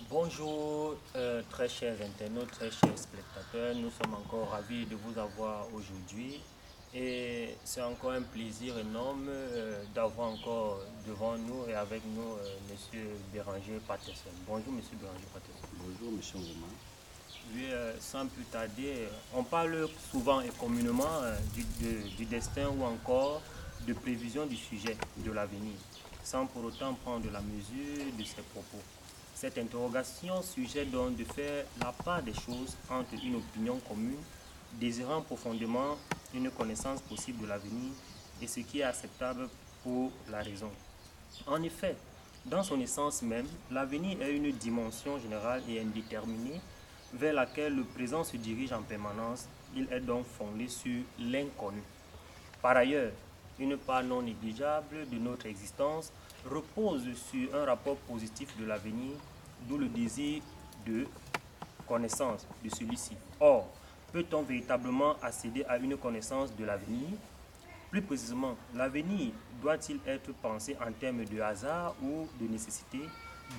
Bonjour, très chers internautes, très chers spectateurs. Nous sommes encore ravis de vous avoir aujourd'hui et c'est encore un plaisir énorme d'avoir encore devant nous et avec nous Monsieur Béranger Patterson. Bonjour Monsieur Béranger Patterson. Bonjour, monsieur Romain. Oui, sans plus tarder, on parle souvent et communément du destin ou encore de prévision du sujet de l'avenir, sans pour autant prendre la mesure de ses propos. Cette interrogation sujet donc de faire la part des choses entre une opinion commune, désirant profondément une connaissance possible de l'avenir et ce qui est acceptable pour la raison. En effet, dans son essence même, l'avenir est une dimension générale et indéterminée vers laquelle le présent se dirige en permanence. Il est donc fondé sur l'inconnu. Par ailleurs, une part non négligeable de notre existence repose sur un rapport positif de l'avenir, d'où le désir de connaissance de celui-ci. Or, peut-on véritablement accéder à une connaissance de l'avenir? Plus précisément, l'avenir doit-il être pensé en termes de hasard ou de nécessité?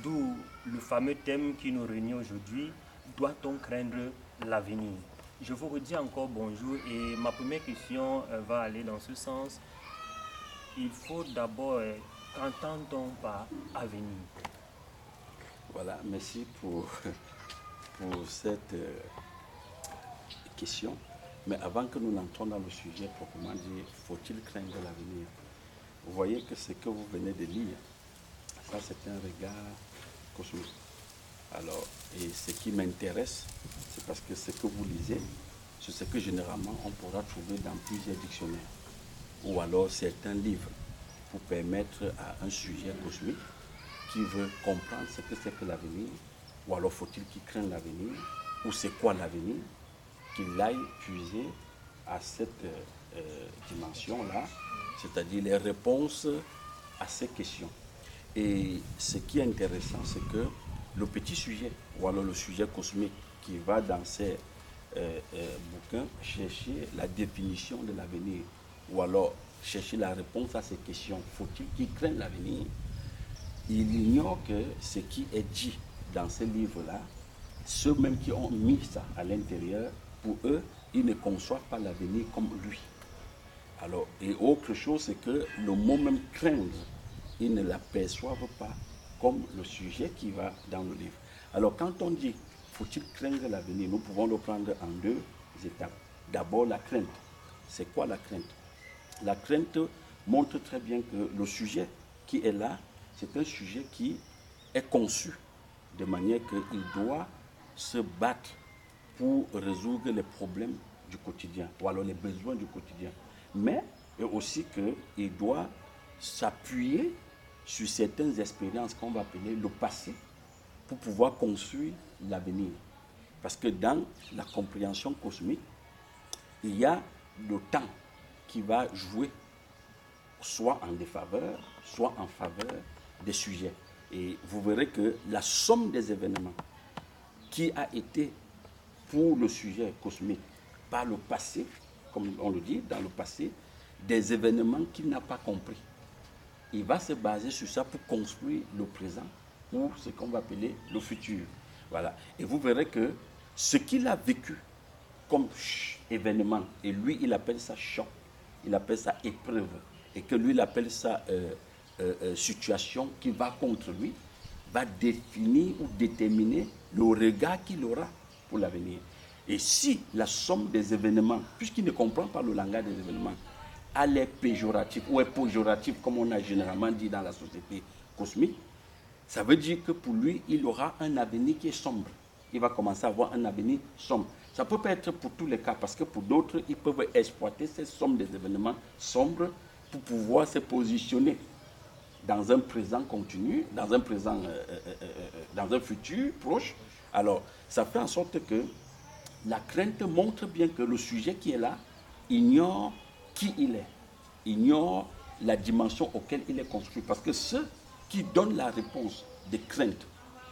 D'où le fameux thème qui nous réunit aujourd'hui, doit-on craindre l'avenir? Je vous redis encore bonjour et ma première question va aller dans ce sens. Il faut d'abord, qu'entend-on par avenir? Voilà, merci pour cette question. Mais avant que nous n'entrons dans le sujet proprement dit, faut-il craindre l'avenir? Vous voyez que ce que vous venez de lire, ça c'est un regard cosmique. Alors, et ce qui m'intéresse, c'est parce que ce que vous lisez, c'est ce que généralement on pourra trouver dans plusieurs dictionnaires. Ou alors certains livres pour permettre à un sujet cosmique qui veut comprendre ce que c'est que l'avenir, ou alors faut-il qu'il craigne l'avenir, ou c'est quoi l'avenir, qu'il aille puiser à cette dimension-là, c'est-à-dire les réponses à ces questions. Et ce qui est intéressant, c'est que le petit sujet, ou alors le sujet cosmique qui va dans ces bouquins chercher la définition de l'avenir, ou alors chercher la réponse à ces questions, faut-il qu'il craigne l'avenir? Il ignore que ce qui est dit dans ces livres-là, ceux même qui ont mis ça à l'intérieur, pour eux, ils ne conçoivent pas l'avenir comme lui. Alors, et autre chose, c'est que le mot même craindre, ils ne l'aperçoivent pas comme le sujet qui va dans le livre. Alors, quand on dit faut-il craindre l'avenir, nous pouvons le prendre en deux étapes. D'abord, la crainte. C'est quoi la crainte? La crainte montre très bien que le sujet qui est là, c'est un sujet qui est conçu de manière qu'il doit se battre pour résoudre les problèmes du quotidien, ou alors les besoins du quotidien. Mais aussi qu'il doit s'appuyer sur certaines expériences qu'on va appeler le passé pour pouvoir construire l'avenir. Parce que dans la compréhension cosmique, il y a le temps qui va jouer soit en défaveur, soit en faveur des sujets. Et vous verrez que la somme des événements qui a été pour le sujet cosmique par le passé, comme on le dit, dans le passé, des événements qu'il n'a pas compris. Il va se baser sur ça pour construire le présent ou ce qu'on va appeler le futur. Voilà. Et vous verrez que ce qu'il a vécu comme événement, et lui, il appelle ça choc, il appelle ça épreuve, et que lui, il appelle ça situation qui va contre lui, va définir ou déterminer le regard qu'il aura pour l'avenir. Et si la somme des événements, puisqu'il ne comprend pas le langage des événements, elle est péjorative ou est péjorative, comme on a généralement dit dans la société cosmique, ça veut dire que pour lui, il aura un avenir qui est sombre. Il va commencer à avoir un avenir sombre. Ça ne peut pas être pour tous les cas, parce que pour d'autres, ils peuvent exploiter cette somme des événements sombres pour pouvoir se positionner dans un présent continu, dans un présent, dans un futur proche. Alors, ça fait en sorte que la crainte montre bien que le sujet qui est là ignore qui il est, ignore la dimension auquel il est construit. Parce que ceux qui donnent la réponse des craintes,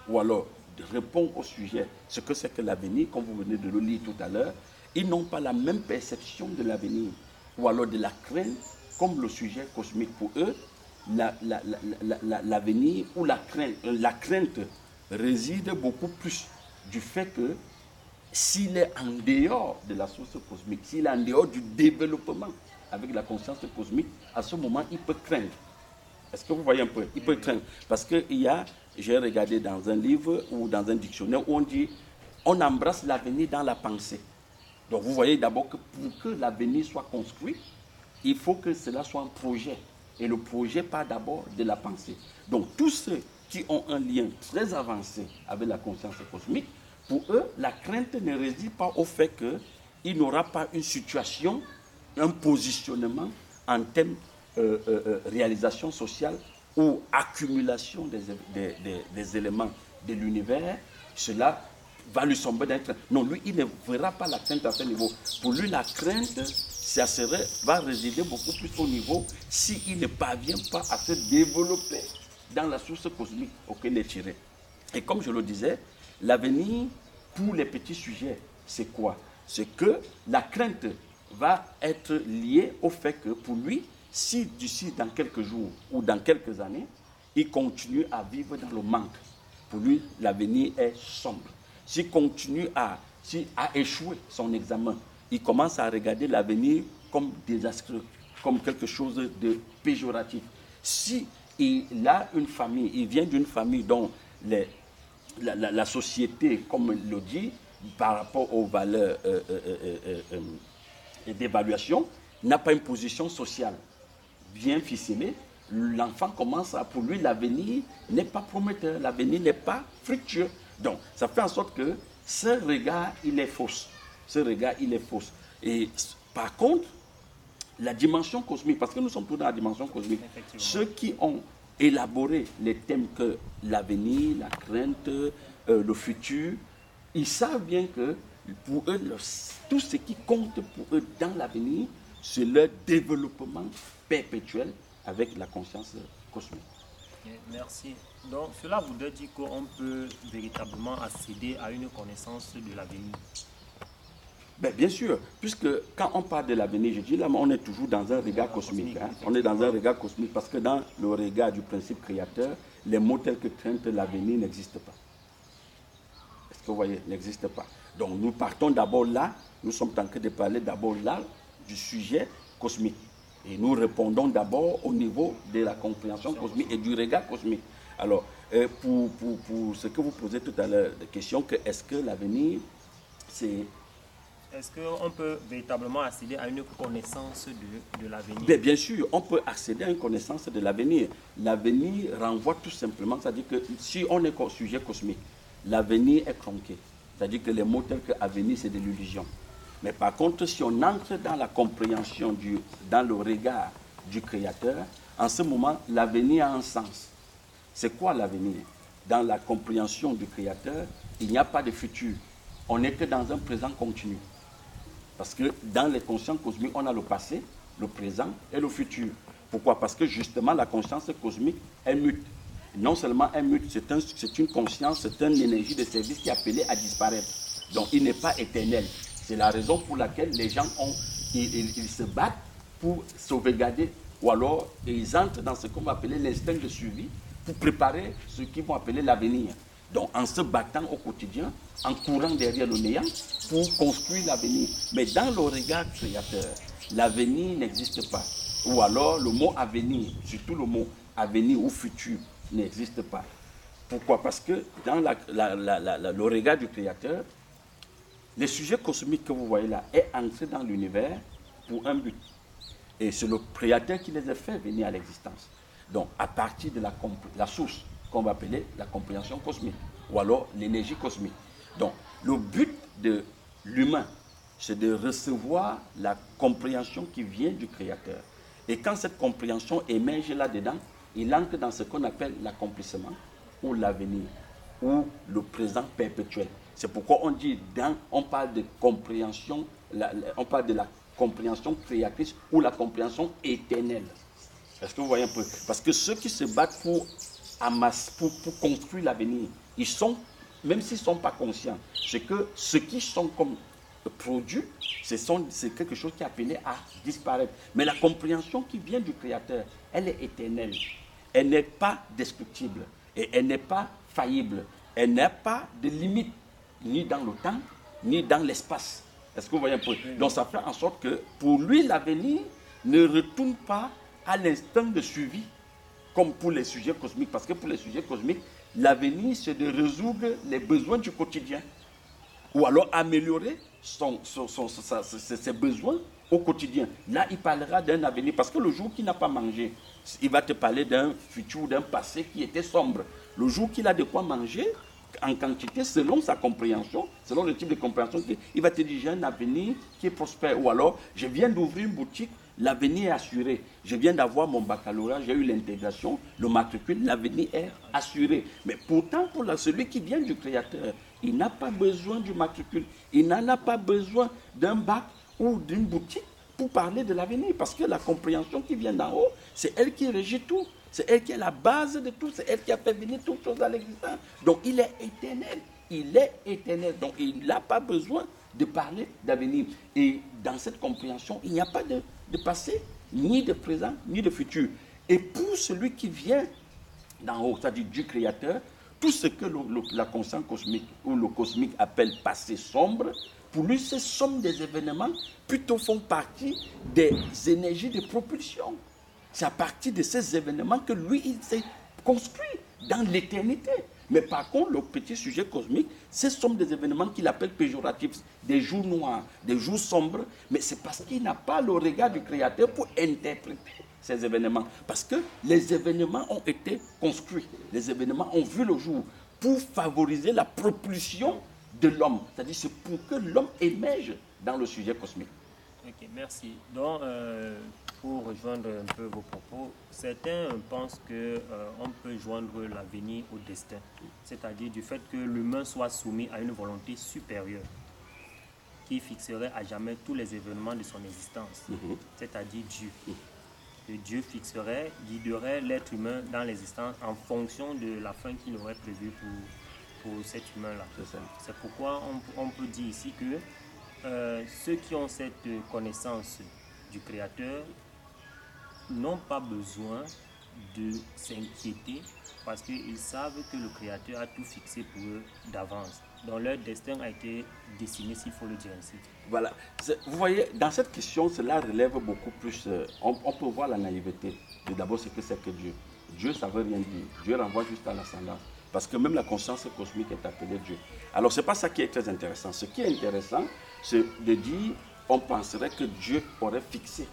ou alors répondent au sujet, ce que c'est que l'avenir, comme vous venez de le lire tout à l'heure, ils n'ont pas la même perception de l'avenir, ou alors de la crainte, comme le sujet cosmique. Pour eux, l'avenir ou la crainte réside beaucoup plus du fait que s'il est en dehors de la source cosmique, s'il est en dehors du développement avec la conscience cosmique, à ce moment, il peut craindre. Est-ce que vous voyez un peu? Il peut craindre. Parce que j'ai regardé dans un livre ou dans un dictionnaire où on dit on embrasse l'avenir dans la pensée. Donc vous voyez d'abord que pour que l'avenir soit construit, il faut que cela soit un projet. Et le projet part d'abord de la pensée. Donc tous ceux qui ont un lien très avancé avec la conscience cosmique, pour eux, la crainte ne réside pas au fait qu'il n'aura pas une situation, un positionnement en termes de réalisation sociale ou accumulation des éléments de l'univers. Cela va lui sembler d'être... Non, lui, il ne verra pas la crainte à ce niveau. Pour lui, la crainte, va résider beaucoup plus au niveau s'il ne parvient pas à se développer dans la source cosmique auquel il est tiré. Et comme je le disais, l'avenir, pour les petits sujets, c'est quoi? C'est que la crainte va être liée au fait que pour lui, si d'ici dans quelques jours ou dans quelques années, il continue à vivre dans le manque, pour lui, l'avenir est sombre. S'il continue à échouer son examen, il commence à regarder l'avenir comme désastreux, comme quelque chose de péjoratif. Si il a une famille, il vient d'une famille dont la société, comme il le dit, par rapport aux valeurs d'évaluation, n'a pas une position sociale bien ficelée, l'enfant commence à, pour lui, l'avenir n'est pas prometteur, l'avenir n'est pas fructueux. Donc, ça fait en sorte que ce regard, il est fausse. Ce regard, il est fausse. Et par contre, la dimension cosmique, parce que nous sommes tous dans la dimension cosmique, ceux qui ont élaboré les thèmes que l'avenir, la crainte, le futur, ils savent bien que pour eux, tout ce qui compte pour eux dans l'avenir, c'est leur développement perpétuel avec la conscience cosmique. Merci. Donc, cela voudrait dire qu'on peut véritablement accéder à une connaissance de l'avenir. Bien sûr, puisque quand on parle de l'avenir, je dis là, on est toujours dans un regard cosmique. On est dans un regard cosmique parce que dans le regard du principe créateur, les mots tels que crainte, l'avenir n'existent pas. Est-ce que vous voyez, n'existent pas. Donc nous partons d'abord là, nous sommes en train de parler d'abord là du sujet cosmique. Et nous répondons d'abord au niveau de la compréhension cosmique et du regard cosmique. Alors, pour ce que vous posez tout à l'heure, la question que est-ce que l'avenir, c'est... Est-ce qu'on peut véritablement accéder à une connaissance de l'avenir? Bien sûr, on peut accéder à une connaissance de l'avenir. L'avenir renvoie tout simplement, c'est-à-dire que si on est sujet cosmique, l'avenir est tronqué. C'est-à-dire que les mots tels que avenir, c'est de l'illusion. Mais par contre, si on entre dans la compréhension, dans le regard du Créateur, en ce moment, l'avenir a un sens. C'est quoi l'avenir? Dans la compréhension du Créateur, il n'y a pas de futur. On n'est que dans un présent continu. Parce que dans les consciences cosmiques, on a le passé, le présent et le futur. Pourquoi? Parce que justement, la conscience cosmique est mute. Non seulement est mute, c'est une conscience, c'est une énergie de service qui est appelée à disparaître. Donc, il n'est pas éternel. C'est la raison pour laquelle les gens ils se battent pour sauvegarder, ou alors ils entrent dans ce qu'on va appeler l'instinct de survie pour préparer ce qu'ils vont appeler l'avenir. Donc en se battant au quotidien, en courant derrière le néant pour construire l'avenir. Mais dans le regard créateur, l'avenir n'existe pas. Ou alors le mot avenir, surtout le mot avenir ou futur, n'existe pas. Pourquoi? Parce que dans le regard du créateur, les sujets cosmiques que vous voyez là est entré dans l'univers pour un but. Et c'est le créateur qui les a fait venir à l'existence. Donc, à partir de la source qu'on va appeler la compréhension cosmique, ou alors l'énergie cosmique. Donc, le but de l'humain, c'est de recevoir la compréhension qui vient du créateur. Et quand cette compréhension émerge là-dedans, il entre dans ce qu'on appelle l'accomplissement, ou l'avenir, ou le présent perpétuel. C'est pourquoi on parle de compréhension, on parle de la compréhension créatrice ou la compréhension éternelle. Est-ce que vous voyez un peu? Parce que ceux qui se battent pour construire l'avenir, ils sont, même s'ils ne sont pas conscients, c'est que ce qui sont comme produits, c'est quelque chose qui est appelé à disparaître. Mais la compréhension qui vient du Créateur, elle est éternelle. Elle n'est pas destructible et elle n'est pas faillible. elle n'a pas de limite, ni dans le temps, ni dans l'espace. Est-ce que vous voyez un peu? Donc ça fait en sorte que pour lui, l'avenir ne retourne pas à l'instant de suivi, comme pour les sujets cosmiques. Parce que pour les sujets cosmiques, l'avenir, c'est de résoudre les besoins du quotidien. Ou alors améliorer ses besoins au quotidien. Là, il parlera d'un avenir. Parce que le jour qu'il n'a pas mangé, il va te parler d'un futur, d'un passé qui était sombre. Le jour qu'il a de quoi manger, en quantité, selon sa compréhension, selon le type de compréhension, il va te dire, j'ai un avenir qui est prospère. Ou alors, je viens d'ouvrir une boutique, l'avenir est assuré. Je viens d'avoir mon baccalauréat, j'ai eu l'intégration, le matricule, l'avenir est assuré. Mais pourtant, pour celui qui vient du Créateur, il n'a pas besoin du matricule. Il n'en a pas besoin d'un bac ou d'une boutique pour parler de l'avenir. Parce que la compréhension qui vient d'en haut, c'est elle qui régit tout. C'est elle qui est la base de tout. C'est elle qui a fait venir toutes choses à l'existence. Donc, il est éternel. Il est éternel. Donc, il n'a pas besoin de parler d'avenir. Et dans cette compréhension, il n'y a pas de passé, ni de présent, ni de futur. Et pour celui qui vient d'en haut, c'est-à-dire du Créateur, tout ce que la conscience cosmique ou le cosmique appelle passé sombre, pour lui, ces sommes des événements plutôt font partie des énergies de propulsion. C'est à partir de ces événements que lui, il s'est construit dans l'éternité. Mais par contre, le petit sujet cosmique, ce sont des événements qu'il appelle péjoratifs, des jours noirs, des jours sombres, mais c'est parce qu'il n'a pas le regard du Créateur pour interpréter ces événements. Parce que les événements ont été construits, les événements ont vu le jour pour favoriser la propulsion de l'homme. C'est-à-dire c'est pour que l'homme émerge dans le sujet cosmique. Ok, merci. Donc, pour rejoindre un peu vos propos, certains pensent qu'on peut joindre l'avenir au destin, c'est-à-dire du fait que l'humain soit soumis à une volonté supérieure qui fixerait à jamais tous les événements de son existence, c'est-à-dire Dieu. Que Dieu fixerait, guiderait l'être humain dans l'existence en fonction de la fin qu'il aurait prévue pour cet humain-là. C'est pourquoi on peut dire ici que ceux qui ont cette connaissance du Créateur n'ont pas besoin de s'inquiéter parce qu'ils savent que le Créateur a tout fixé pour eux d'avance. Donc leur destin a été dessiné, s'il faut le dire ainsi. Voilà. Vous voyez, dans cette question, cela relève beaucoup plus. On peut voir la naïveté. D'abord, c'est que Dieu. Dieu, ça ne veut rien dire. Dieu renvoie juste à l'ascendance. Parce que même la conscience cosmique est appelée Dieu. Alors, ce n'est pas ça qui est très intéressant. Ce qui est intéressant, c'est de dire, on penserait que Dieu aurait fixé,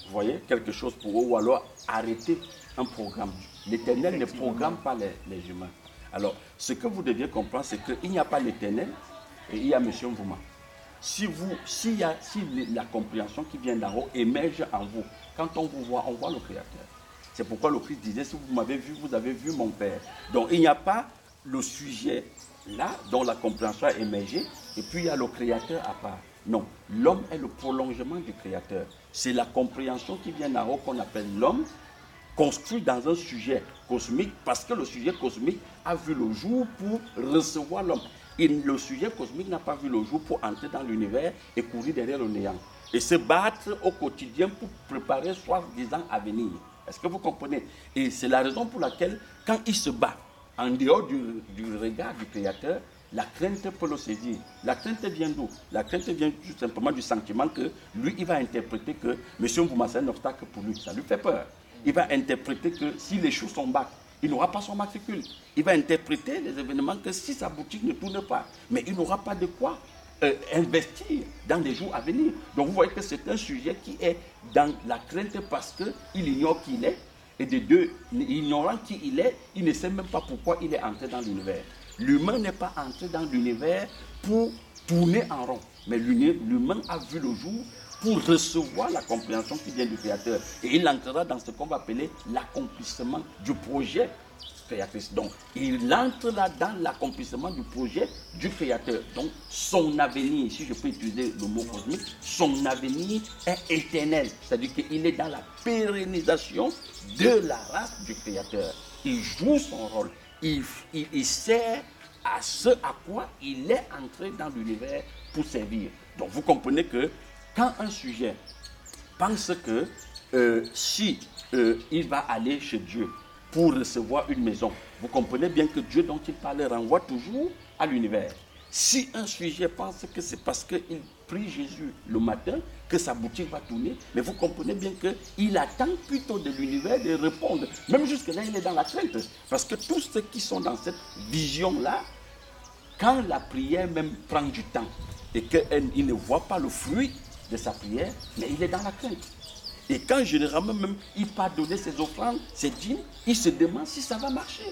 vous voyez, quelque chose pour eux, ou alors arrêter un programme. L'Éternel ne programme pas les humains. Alors, ce que vous deviez comprendre, c'est qu'il n'y a pas l'Éternel et il y a M. Mvuma. Si la compréhension qui vient d'en haut émerge en vous, quand on vous voit, on voit le Créateur. C'est pourquoi le Christ disait, si vous m'avez vu, vous avez vu mon Père. Donc, il n'y a pas le sujet là, dont la compréhension a émergé, et puis il y a le Créateur à part. Non, l'homme est le prolongement du Créateur. C'est la compréhension qui vient d'en haut qu'on appelle l'homme, construit dans un sujet cosmique, parce que le sujet cosmique a vu le jour pour recevoir l'homme. Et le sujet cosmique n'a pas vu le jour pour entrer dans l'univers et courir derrière le néant. Et se battre au quotidien pour préparer soi-disant à venir. Est-ce que vous comprenez? Et c'est la raison pour laquelle, quand il se bat, en dehors du regard du Créateur, la crainte peut le saisir. La crainte vient d'où? La crainte vient tout simplement du sentiment que lui, il va interpréter que M. Mvuma, c'est un obstacle pour lui. Ça lui fait peur. Il va interpréter que s'il échoue son bac, il n'aura pas son matricule. Il va interpréter les événements que si sa boutique ne tourne pas, mais il n'aura pas de quoi investir dans les jours à venir. Donc vous voyez que c'est un sujet qui est dans la crainte parce qu'il ignore qui il est, et de deux, ignorant qui il est, il ne sait même pas pourquoi il est entré dans l'univers. L'humain n'est pas entré dans l'univers pour tourner en rond, mais l'humain a vu le jour pour recevoir la compréhension qui vient du Créateur. Et il entrera dans ce qu'on va appeler l'accomplissement du projet créatrice. Donc, il entre là dans l'accomplissement du projet du Créateur. Donc, son avenir, si je peux utiliser le mot cosmique, son avenir est éternel. C'est-à-dire qu'il est dans la pérennisation de la race du Créateur. Il joue son rôle. Il sert à ce à quoi il est entré dans l'univers pour servir. Donc, vous comprenez que quand un sujet pense que si il va aller chez Dieu pour recevoir une maison. Vous comprenez bien que Dieu dont il parle renvoie toujours à l'univers. Si un sujet pense que c'est parce qu'il prie Jésus le matin que sa boutique va tourner, mais vous comprenez bien qu'il attend plutôt de l'univers de répondre. Même jusque-là, il est dans la crainte. Parce que tous ceux qui sont dans cette vision-là, quand la prière même prend du temps et qu'il ne voit pas le fruit de sa prière, mais il est dans la crainte. Et quand généralement même il part donner ses offrandes, ses dîmes, il se demande si ça va marcher.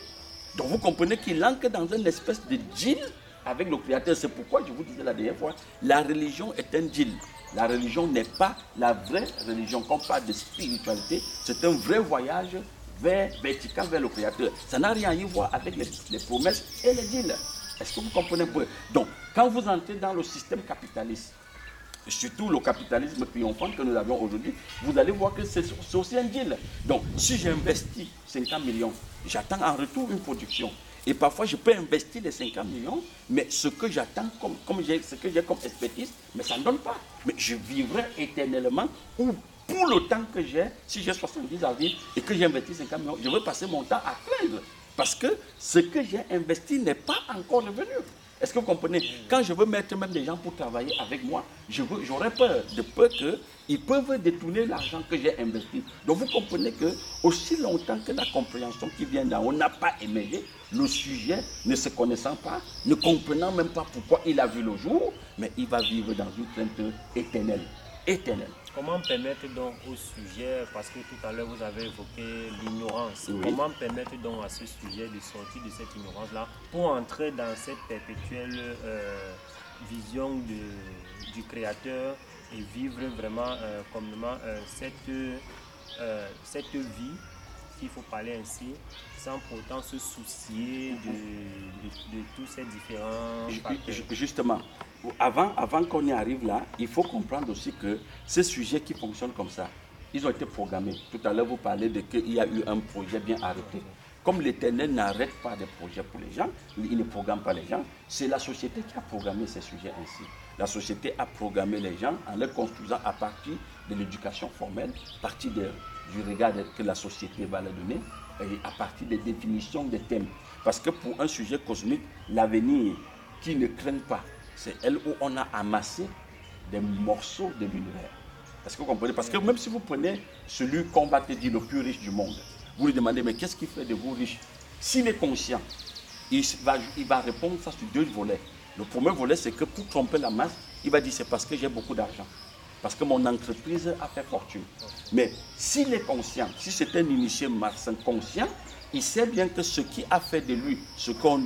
Donc vous comprenez qu'il entre dans une espèce de deal avec le Créateur. C'est pourquoi je vous disais la dernière fois, la religion est un deal. La religion n'est pas la vraie religion. Quand on parle de spiritualité, c'est un vrai voyage vertical vers le Créateur. Ça n'a rien à y voir avec les promesses et les deals. Est-ce que vous comprenez un peu? Donc, quand vous entrez dans le système capitaliste, surtout le capitalisme triomphant que nous avons aujourd'hui, vous allez voir que c'est aussi un deal. Donc, si j'investis 50 millions, j'attends en retour une production. Et parfois, je peux investir les 50 millions, mais ce que j'attends, ce que j'ai comme expertise, mais ça ne donne pas. Mais je vivrai éternellement ou pour le temps que j'ai, si j'ai 70 à vivre et que j'ai investi 50 millions, je vais passer mon temps à craindre. Parce que ce que j'ai investi n'est pas encore revenu. Est-ce que vous comprenez? Quand je veux mettre même des gens pour travailler avec moi, j'aurais peur qu'ils peuvent détourner l'argent que j'ai investi. Donc vous comprenez que aussi longtemps que la compréhension qui vient d'en haut n'a pas émergé, le sujet ne se connaissant pas, ne comprenant même pas pourquoi il a vu le jour, mais il va vivre dans une crainte éternelle. Éternelle. Comment permettre donc au sujet, parce que tout à l'heure vous avez évoqué l'ignorance, Oui. comment permettre donc à ce sujet de sortir de cette ignorance-là pour entrer dans cette perpétuelle vision du Créateur et vivre vraiment complètement cette vie, s'il faut parler ainsi, sans pourtant se soucier de tous ces différents facteurs. Justement, avant qu'on y arrive là, il faut comprendre aussi que ces sujets qui fonctionnent comme ça, ils ont été programmés. Tout à l'heure, vous parlez de qu'il y a eu un projet bien arrêté. Comme l'Éternel n'arrête pas des projets pour les gens, il ne programme pas les gens, c'est la société qui a programmé ces sujets ainsi. La société a programmé les gens en les construisant à partir de l'éducation formelle, à partir du regard que la société va leur donner, et à partir des définitions des thèmes. Parce que pour un sujet cosmique, l'avenir qui ne craint pas, c'est elle où on a amassé des morceaux de l'univers. Est-ce que vous comprenez? Parce que même si vous prenez celui qu'on va te dire le plus riche du monde, vous lui demandez, mais qu'est-ce qui fait de vous riche? S'il est conscient, il va répondre ça sur deux volets. Le premier volet, c'est que pour tromper la masse, il va dire, c'est parce que j'ai beaucoup d'argent. Parce que mon entreprise a fait fortune. Mais s'il est conscient, si c'est un initié marxien conscient, il sait bien que ce qui a fait de lui ce qu'on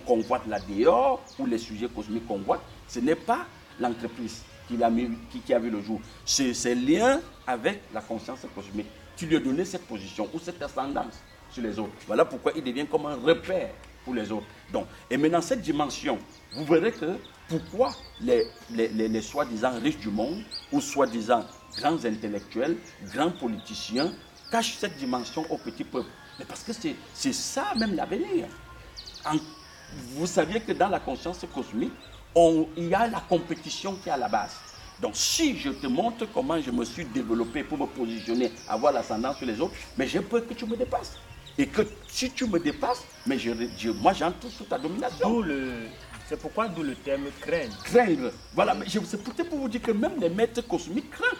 convoite là dehors, ou les sujets cosmiques convoitent, ce n'est pas l'entreprise qui a vu le jour. C'est ses liens avec la conscience cosmique qui lui a donné cette position ou cette ascendance sur les autres. Voilà pourquoi il devient comme un repère pour les autres. Donc, et maintenant, cette dimension, vous verrez que pourquoi les soi-disant riches du monde ou soi-disant grands intellectuels, grands politiciens cachent cette dimension au petit peuple. Mais parce que c'est ça même l'avenir. Vous saviez que dans la conscience cosmique, il y a la compétition qui est à la base. Donc si je te montre comment je me suis développé pour me positionner, avoir l'ascendant sur les autres, mais j'ai peur que tu me dépasses. Et que si tu me dépasses, mais moi j'entre sous ta domination. C'est pourquoi d'où le terme craindre. Craindre. Voilà, mais c'est peut-être pour vous dire que même les maîtres cosmiques craignent.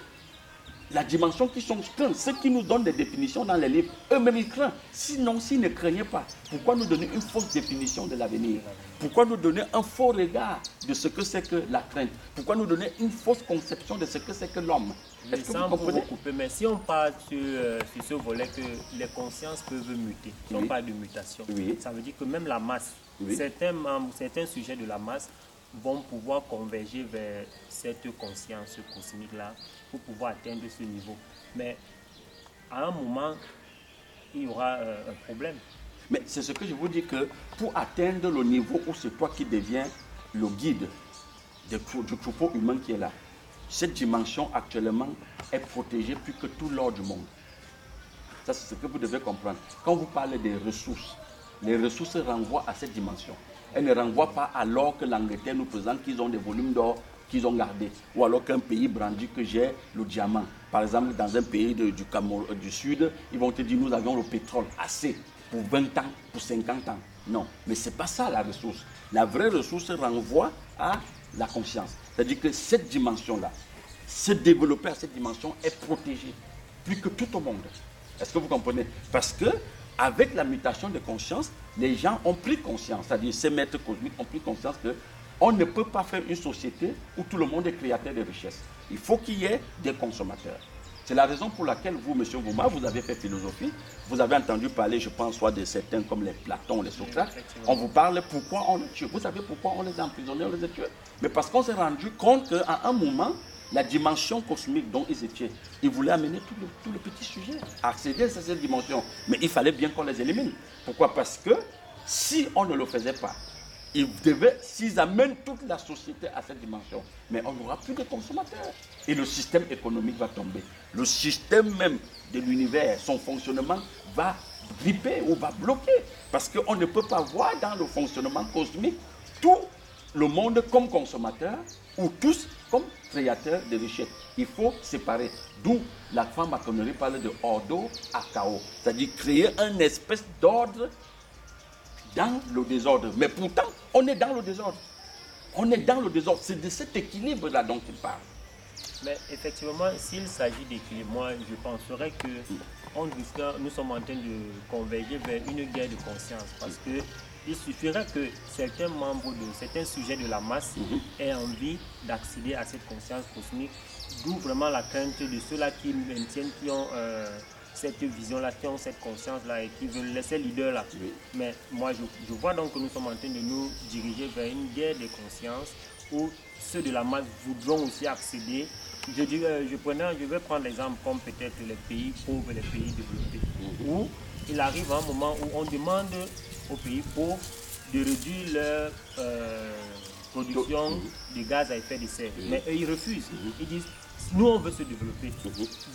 La dimension qui sont craints, ceux qui nous donnent des définitions dans les livres, eux-mêmes ils craignent. Sinon, s'ils ne craignaient pas, pourquoi nous donner une fausse définition de l'avenir? Pourquoi nous donner un faux regard de ce que c'est que la crainte? Pourquoi nous donner une fausse conception de ce que c'est que l'homme? Est-ce que vous comprenez? Mais si on parle sur ce volet que les consciences peuvent muter, si on parle de mutation, ça veut dire que même la masse, certains sujets de la masse vont pouvoir converger vers cette conscience cosmique-là pour pouvoir atteindre ce niveau. Mais à un moment, il y aura un problème. Mais c'est ce que je vous dis que pour atteindre le niveau où c'est toi qui deviens le guide du troupeau humain qui est là, cette dimension actuellement est protégée plus que tout l'or du monde. Ça, c'est ce que vous devez comprendre. Quand vous parlez des ressources, les ressources renvoient à cette dimension. Elles ne renvoient pas à l'or que l'Angleterre nous présente, qu'ils ont des volumes d'or qu'ils ont gardé. Ou alors qu'un pays brandit que j'ai le diamant. Par exemple, dans un pays du Cameroun, du Sud, ils vont te dire nous avions le pétrole assez pour 20 ans, pour 50 ans. Non, mais ce n'est pas ça la ressource. La vraie ressource renvoie à la conscience. C'est-à-dire que cette dimension-là, se développer à cette dimension est protégée plus que tout au monde. Est-ce que vous comprenez? Parce que avec la mutation de conscience, les gens ont pris conscience, c'est-à-dire ces maîtres cosmiques ont pris conscience qu'on ne peut pas faire une société où tout le monde est créateur de richesses. Il faut qu'il y ait des consommateurs. C'est la raison pour laquelle vous, M. Gouma, vous avez fait philosophie. Vous avez entendu parler, je pense, soit de certains comme les Platon, les Socrates. On vous parle pourquoi on les tue. Vous savez pourquoi on les a emprisonnés, on les a tués? Mais parce qu'on s'est rendu compte qu'à un moment, la dimension cosmique dont ils étaient, ils voulaient amener tout le petit sujet, accéder à cette dimension. Mais il fallait bien qu'on les élimine. Pourquoi? Parce que si on ne le faisait pas, s'ils amènent toute la société à cette dimension, mais on n'aura plus de consommateurs. Et le système économique va tomber. Le système même de l'univers, son fonctionnement va gripper ou va bloquer. Parce qu'on ne peut pas voir dans le fonctionnement cosmique tout le monde comme consommateur ou tous comme créateurs de richesses. Il faut séparer. D'où la franc-maçonnerie parle de ordo à chaos. C'est-à-dire créer un espèce d'ordre dans le désordre. Mais pourtant, on est dans le désordre. On est dans le désordre. C'est de cet équilibre-là dont il parle. Mais effectivement, s'il s'agit d'équilibre, moi je penserais que nous sommes en train de converger vers une guerre de conscience. Parce que il suffirait que certains membres de certains sujets de la masse aient envie d'accéder à cette conscience cosmique, d'où vraiment la crainte de ceux-là qui maintiennent, qui ont cette vision-là, qui ont cette conscience-là et qui veulent laisser leader-là. Oui. Mais moi, je vois donc que nous sommes en train de nous diriger vers une guerre de conscience où ceux de la masse voudront aussi accéder. Je vais prendre l'exemple comme peut-être les pays pauvres, les pays développés, où il arrive un moment où on demande aux pays pauvres de réduire leur production de gaz à effet de serre. Mais eux, ils refusent. Ils disent, nous, on veut se développer.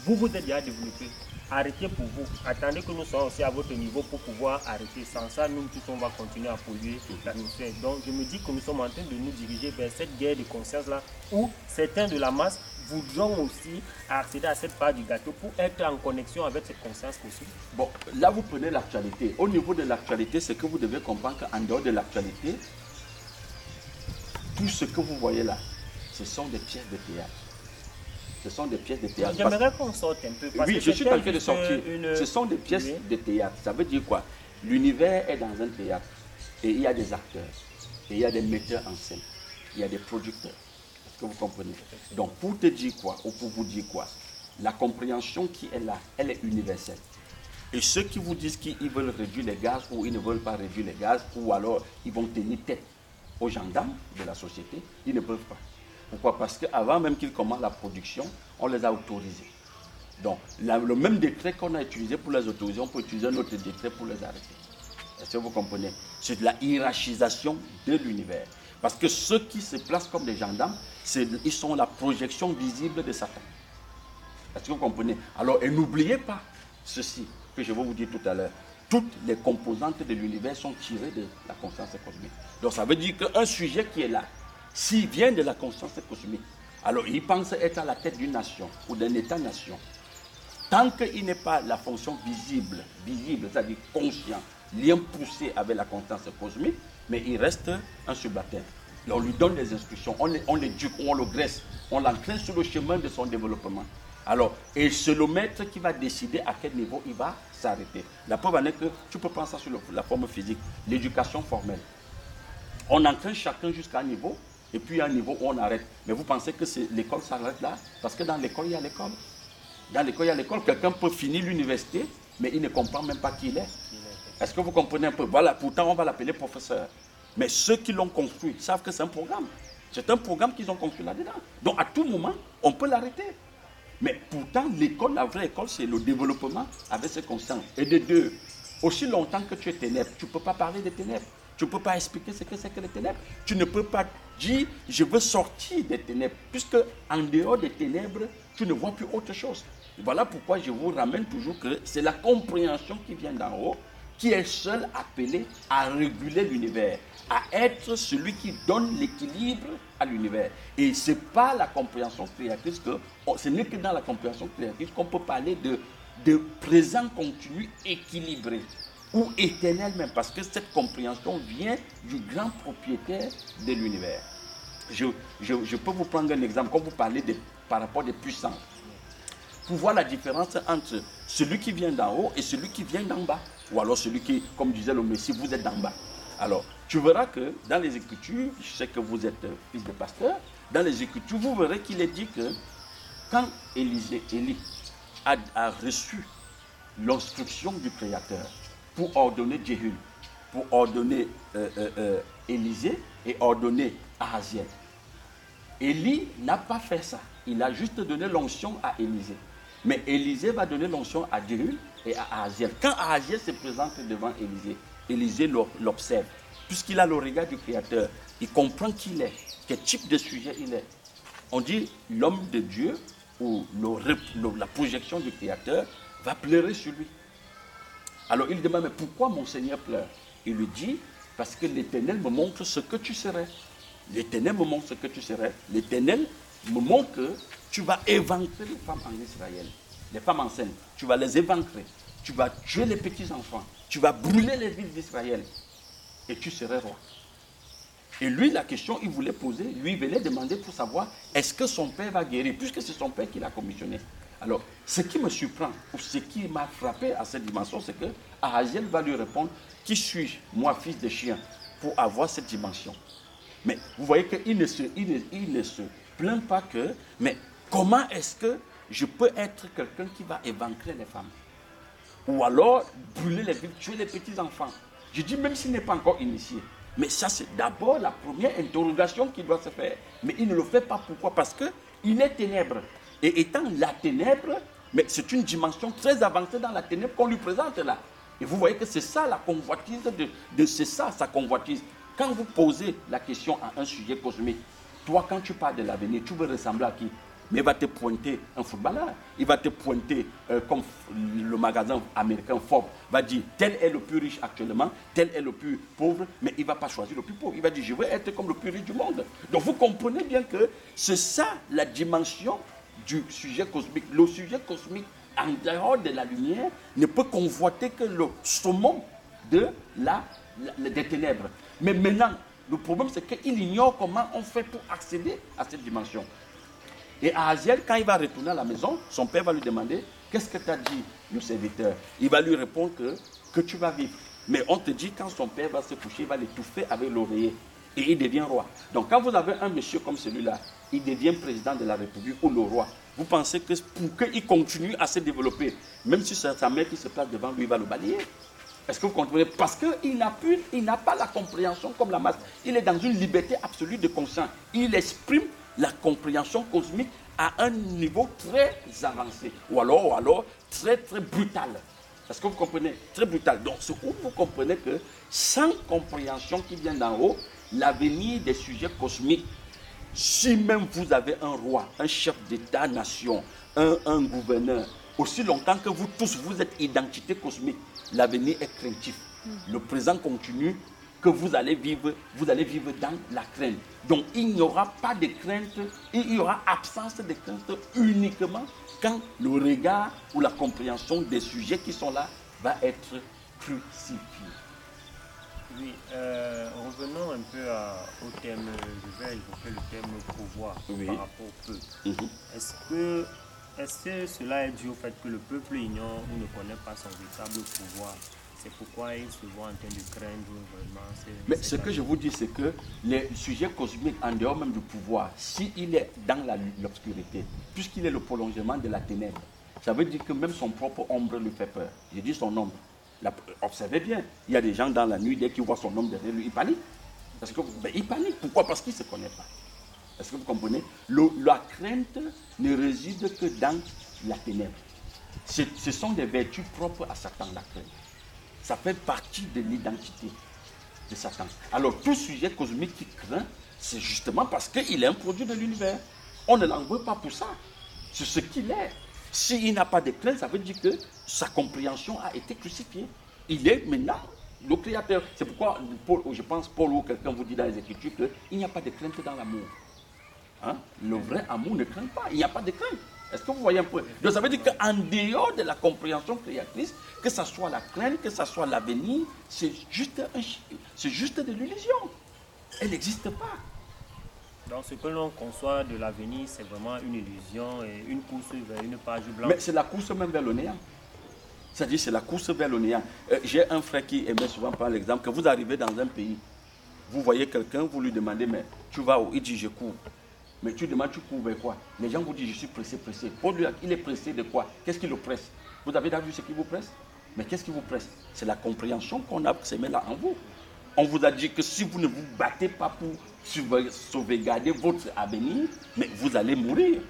Vous, vous êtes déjà développés. Arrêtez pour vous. Attendez que nous soyons aussi à votre niveau pour pouvoir arrêter. Sans ça, nous tous, on va continuer à polluer l'atmosphère. Donc, je me dis que nous sommes en train de nous diriger vers cette guerre de conscience-là où certains de la masse voudront aussi accéder à cette part du gâteau pour être en connexion avec cette conscience cosmique. Bon, là, vous prenez l'actualité. Au niveau de l'actualité, c'est que vous devez comprendre qu'en dehors de l'actualité, tout ce que vous voyez là, ce sont des pièces de théâtre. Ce sont des pièces de théâtre. J'aimerais qu'on sorte un peu. Oui, je suis en train de sortir. Ce sont des pièces de théâtre. Ça veut dire quoi? L'univers est dans un théâtre. Et il y a des acteurs. Et il y a des metteurs en scène. Il y a des producteurs. Est-ce que vous comprenez? Donc, pour te dire quoi, ou pour vous dire quoi, la compréhension qui est là, elle est universelle. Et ceux qui vous disent qu'ils veulent réduire les gaz, ou ils ne veulent pas réduire les gaz, ou alors ils vont tenir tête aux gendarmes de la société, ils ne peuvent pas. Pourquoi? Parce qu'avant même qu'ils commencent la production, on les a autorisés. Donc, le même décret qu'on a utilisé pour les autoriser, on peut utiliser un autre décret pour les arrêter. Est-ce que vous comprenez? C'est de la hiérarchisation de l'univers. Parce que ceux qui se placent comme des gendarmes, ils sont la projection visible de Satan. Est-ce que vous comprenez? Alors, et n'oubliez pas ceci que je vais vous dire tout à l'heure. Toutes les composantes de l'univers sont tirées de la conscience cosmique. Donc, ça veut dire qu'un sujet qui est là, s'il vient de la conscience cosmique, alors il pense être à la tête d'une nation ou d'un État-nation. Tant qu'il n'est pas la fonction visible, c'est-à-dire conscient, lien poussé avec la conscience cosmique, mais il reste un subalterne. On lui donne des instructions, on l'éduque, on le graisse, on l'entraîne sur le chemin de son développement. Alors, et c'est le maître qui va décider à quel niveau il va s'arrêter. La preuve en est que tu peux prendre ça sur la forme physique, l'éducation formelle. On entraîne chacun jusqu'à un niveau, et puis il y a un niveau où on arrête. Mais vous pensez que l'école s'arrête là? Parce que dans l'école, il y a l'école. Dans l'école, il y a l'école. Quelqu'un peut finir l'université, mais il ne comprend même pas qui il est. Est-ce que vous comprenez un peu? Voilà, pourtant on va l'appeler professeur. Mais ceux qui l'ont construit savent que c'est un programme. C'est un programme qu'ils ont construit là-dedans. Donc à tout moment, on peut l'arrêter. Mais pourtant, l'école, la vraie école, c'est le développement avec ses consciences. Et de deux, aussi longtemps que tu es ténèbres, tu ne peux pas parler des ténèbres. Tu ne peux pas expliquer ce que c'est que les ténèbres. Tu ne peux pas dire, je veux sortir des ténèbres. Puisque en dehors des ténèbres, tu ne vois plus autre chose. Voilà pourquoi je vous ramène toujours que c'est la compréhension qui vient d'en haut qui est seul appelé à réguler l'univers, à être celui qui donne l'équilibre à l'univers. Et ce n'est pas la compréhension créatrice, ce n'est que dans la compréhension créatrice qu'on peut parler de présent continu équilibré ou éternel même, parce que cette compréhension vient du grand propriétaire de l'univers. Je peux vous prendre un exemple, comme vous parlez par rapport des puissances, pour voir la différence entre celui qui vient d'en haut et celui qui vient d'en bas. Ou alors celui qui, comme disait le Messie, vous êtes d'en bas. Alors, tu verras que dans les Écritures, je sais que vous êtes fils de pasteur, dans les Écritures, vous verrez qu'il est dit que quand Élie a reçu l'instruction du Créateur pour ordonner Jéhu, pour ordonner Élisée et ordonner Ahaziel, Élie n'a pas fait ça. Il a juste donné l'onction à Élisée. Mais Élisée va donner l'onction à Jéhu et à Ahaziel. Quand Ahaziel se présente devant Élisée, Élisée l'observe. Puisqu'il a le regard du Créateur, il comprend qui il est, quel type de sujet il est. On dit l'homme de Dieu ou la projection du Créateur va pleurer sur lui. Alors il demande, mais pourquoi mon Seigneur pleure? Il lui dit, parce que l'Éternel me montre ce que tu serais. L'Éternel me montre ce que tu serais. L'Éternel me montre que tu vas éventrer les femmes en Israël. Les femmes enceintes, tu vas les éventrer. Tu vas tuer les petits-enfants. Tu vas brûler les villes d'Israël. Et tu serais roi. Et lui, la question qu'il voulait poser, lui, il venait demander pour savoir est-ce que son père va guérir, puisque c'est son père qui l'a commissionné. Alors, ce qui me surprend, ou ce qui m'a frappé à cette dimension, c'est que Ahaziel va lui répondre, qui suis-je, moi, fils de chien, pour avoir cette dimension? Mais vous voyez qu'il ne se plaint pas que, mais comment est-ce que je peux être quelqu'un qui va éventrer les femmes? Ou alors brûler les villes, tuer les petits-enfants? Je dis même s'il n'est pas encore initié. Mais ça, c'est d'abord la première interrogation qui doit se faire. Mais il ne le fait pas. Pourquoi? Parce qu'il est ténèbre. Et étant la ténèbre, mais c'est une dimension très avancée dans la ténèbre qu'on lui présente là. Et vous voyez que c'est ça la convoitise, c'est ça sa convoitise. Quand vous posez la question à un sujet cosmique, toi quand tu parles de l'avenir, tu veux ressembler à qui? Mais il va te pointer un footballeur, il va te pointer comme le magasin américain Forbes va dire tel est le plus riche actuellement, tel est le plus pauvre, mais il ne va pas choisir le plus pauvre. Il va dire je veux être comme le plus riche du monde. Donc vous comprenez bien que c'est ça la dimension du sujet cosmique. Le sujet cosmique, en dehors de la lumière, ne peut convoiter que le summum des ténèbres. Mais maintenant, le problème c'est qu'il ignore comment on fait pour accéder à cette dimension. Et Ahaziel, quand il va retourner à la maison, son père va lui demander qu'est-ce que t'a dit le serviteur? Il va lui répondre que tu vas vivre. Mais on te dit quand son père va se coucher, il va l'étouffer avec l'oreiller. Et il devient roi. Donc quand vous avez un monsieur comme celui-là, il devient président de la République ou le roi. Vous pensez que pour qu'il continue à se développer, même si c'est sa mère qui se place devant lui, il va le balayer? Est-ce que vous comprenez? Parce qu'il n'a pas la compréhension comme la masse. Il est dans une liberté absolue de conscience. Il exprime la compréhension cosmique à un niveau très avancé. Ou alors très, très brutal. Est-ce que vous comprenez? Très brutal. Donc, c'est où vous comprenez que sans compréhension qui vient d'en haut, l'avenir des sujets cosmiques, si même vous avez un roi, un chef d'État-nation, un gouverneur, aussi longtemps que vous tous, vous êtes identité cosmique, l'avenir est craintif. Le présent continue, que vous allez vivre dans la crainte. Donc il n'y aura pas de crainte, il y aura absence de crainte uniquement quand le regard ou la compréhension des sujets qui sont là va être crucifié. Oui, revenons un peu au thème, je vais évoquer le thème pouvoir par rapport au peuple. Est-ce que cela est dû au fait que le peuple ignore ou ne connaît pas son véritable pouvoir? C'est pourquoi il se voit en train de craindre vraiment. Mais ce que je vous dis, c'est que les sujets cosmiques, en dehors même du pouvoir, s'il est dans l'obscurité, puisqu'il est le prolongement de la ténèbre, ça veut dire que même son propre ombre lui fait peur. Je dis son ombre. Observez bien, il y a des gens dans la nuit, dès qu'ils voient son ombre derrière lui, ils paniquent. Parce que, ils paniquent. Pourquoi? Parce qu'ils ne se connaissent pas. Est-ce que vous comprenez? La crainte ne réside que dans la ténèbre. Ce sont des vertus propres à Satan, la crainte. Ça fait partie de l'identité de Satan. Alors, tout sujet cosmique qui craint, c'est justement parce qu'il est un produit de l'univers. On ne l'en veut pas pour ça. C'est ce qu'il est. S'il n'a pas de crainte, ça veut dire que sa compréhension a été crucifiée. Il est maintenant le créateur. C'est pourquoi, je pense, Paul ou quelqu'un vous dit dans les Écritures qu'il n'y a pas de crainte dans l'amour. Hein? Le vrai amour ne craint pas. Il n'y a pas de crainte. Est-ce que vous voyez un peu? Donc ça veut dire qu'en dehors de la compréhension créatrice, que ce soit la crainte, que ce soit l'avenir, c'est juste de l'illusion. Elle n'existe pas. Donc ce que l'on conçoit de l'avenir, c'est vraiment une illusion et une course vers une page blanche. Mais c'est la course même vers le néant. C'est-à-dire c'est la course vers le néant. J'ai un frère qui aimait souvent prendre l'exemple que vous arrivez dans un pays, vous voyez quelqu'un, vous lui demandez, mais tu vas où? Il dit, je cours. Mais tu demandes, tu cours vers quoi? Les gens vous disent, je suis pressé, pressé. Pour lui, il est pressé de quoi? Qu'est-ce qui le presse? Vous avez déjà vu ce qui vous presse? Mais qu'est-ce qui vous presse? C'est la compréhension qu'on a semée là en vous. On vous a dit que si vous ne vous battez pas pour sauvegarder votre avenir, mais vous allez mourir.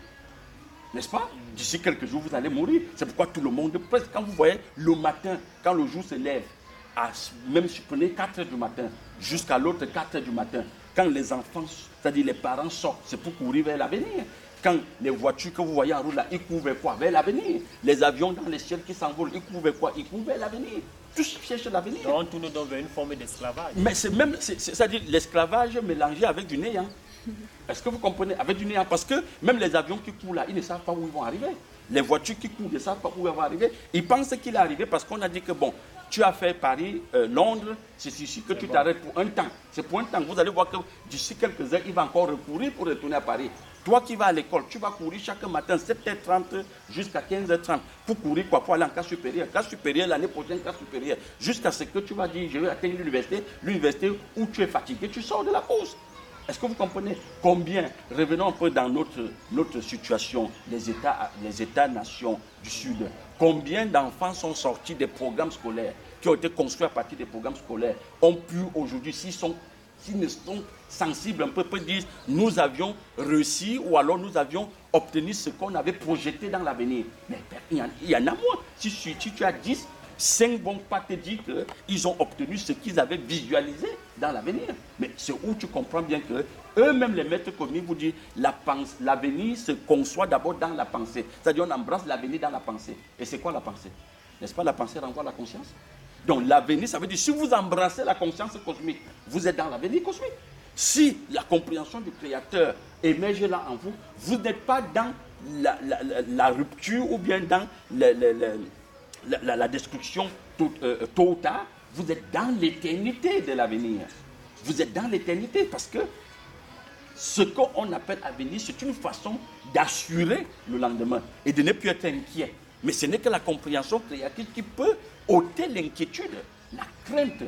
N'est-ce pas? D'ici quelques jours, vous allez mourir. C'est pourquoi tout le monde presse. Quand vous voyez le matin, quand le jour se lève, même si vous prenez 4 heures du matin, jusqu'à l'autre 4 heures du matin, quand les enfants, c'est-à-dire les parents sortent, c'est pour courir vers l'avenir. Quand les voitures que vous voyez en route là, ils courent vers quoi? Vers l'avenir. Les avions dans les ciels qui s'envolent, ils courent vers quoi? Ils courent vers l'avenir. Tous cherchent l'avenir. Donc on tourne donc vers une forme d'esclavage. Mais c'est-à-dire l'esclavage mélangé avec du néant. Est-ce que vous comprenez? Avec du néant. Parce que même les avions qui courent là, ils ne savent pas où ils vont arriver. Les voitures qui courent, ils ne savent pas où elles vont arriver. Ils pensent qu'il est arrivé parce qu'on a dit que bon, tu as fait Paris, Londres, c'est ici que tu t'arrêtes pour un temps. C'est pour un temps. Vous allez voir que d'ici quelques heures, il va encore recourir pour retourner à Paris. Toi qui vas à l'école, tu vas courir chaque matin 7h30 jusqu'à 15h30 pour courir quoi? Pour aller en classe supérieure. Classe supérieure, l'année prochaine, classe supérieure. Jusqu'à ce que tu vas dire, je vais atteindre l'université où tu es fatigué, tu sors de la course. Est-ce que vous comprenez combien, revenons un peu dans notre situation, les États-nations du Sud, combien d'enfants sont sortis des programmes scolaires, qui ont été construits à partir des programmes scolaires, ont pu aujourd'hui, s'ils ne sont sensibles un peu, peuvent dire, nous avions réussi ou alors nous avions obtenu ce qu'on avait projeté dans l'avenir. Mais il y en a moins. Si tu as 10, 5 ne vont pas te dire qu'ils ont obtenu ce qu'ils avaient visualisé dans l'avenir. Mais c'est où tu comprends bien que eux-mêmes, les maîtres cosmiques, vous disent l'avenir se conçoit d'abord dans la pensée. C'est-à-dire on embrasse l'avenir dans la pensée. Et c'est quoi la pensée? N'est-ce pas, la pensée renvoie à la conscience? Donc l'avenir, ça veut dire si vous embrassez la conscience cosmique, vous êtes dans l'avenir cosmique. Si la compréhension du Créateur émerge là en vous, vous n'êtes pas dans la rupture ou bien dans la destruction tôt ou tard. Vous êtes dans l'éternité de l'avenir. Vous êtes dans l'éternité parce que ce qu'on appelle avenir, c'est une façon d'assurer le lendemain et de ne plus être inquiet. Mais ce n'est que la compréhension créative qui peut ôter l'inquiétude, la crainte,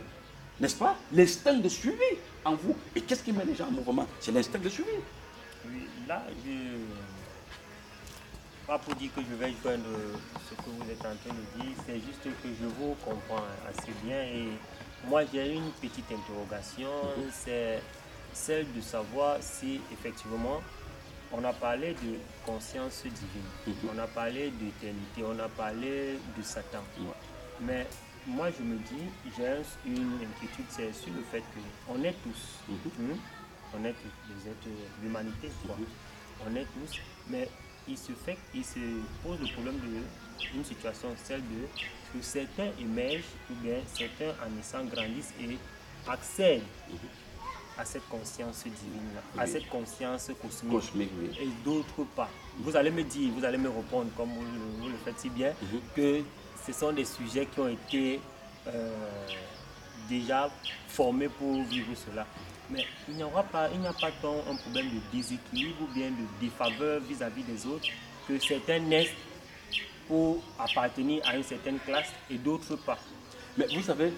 n'est-ce pas? L'instinct de suivi en vous. Et qu'est-ce qui met les gens en mouvement? C'est l'instinct de suivi. Oui, là, pas pour dire que je vais joindre ce que vous êtes en train de dire, c'est juste que je vous comprends assez bien. Et moi, j'ai une petite interrogation, c'est celle de savoir si effectivement on a parlé de conscience divine, on a parlé d'éternité, on a parlé de Satan. Mais moi je me dis, j'ai une inquiétude, c'est sur le fait qu'on est tous, on est tous les êtres de l'humanité, on est tous, mais il se pose le problème d'une situation, celle que certains émergent ou bien certains en naissant grandissent et accèdent à cette conscience divine, à cette conscience cosmique, et d'autres pas. Vous allez me dire, vous allez me répondre comme vous le faites si bien, que ce sont des sujets qui ont été déjà formés pour vivre cela. Mais il n'y a pas tant un problème de déséquilibre ou bien de défaveur vis-à-vis des autres, que certains naissent pour appartenir à une certaine classe et d'autres pas. Mais vous savez,